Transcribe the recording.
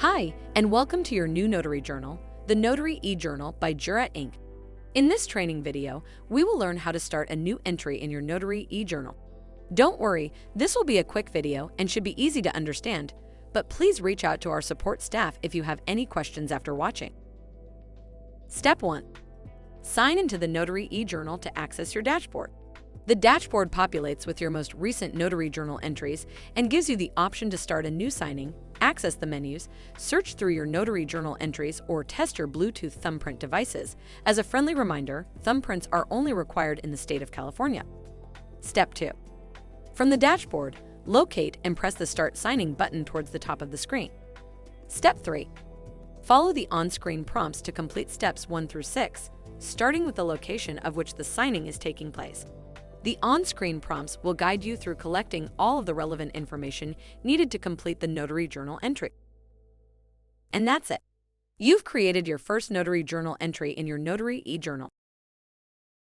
Hi, and welcome to your new Notary Journal, the Notary eJournal by Jurat Inc. In this training video, we will learn how to start a new entry in your Notary eJournal. Don't worry, this will be a quick video and should be easy to understand, but please reach out to our support staff if you have any questions after watching. Step 1. Sign into the Notary eJournal to access your dashboard. The dashboard populates with your most recent Notary Journal entries and gives you the option to start a new signing, access the menus, search through your Notary Journal entries, or test your Bluetooth thumbprint devices. As a friendly reminder, thumbprints are only required in the state of California. Step 2. From the dashboard, locate and press the Start Signing button towards the top of the screen. Step 3. Follow the on-screen prompts to complete steps 1 through 6, starting with the location of which the signing is taking place. The on-screen prompts will guide you through collecting all of the relevant information needed to complete the Notary Journal entry. And that's it. You've created your first Notary Journal entry in your Notary eJournal.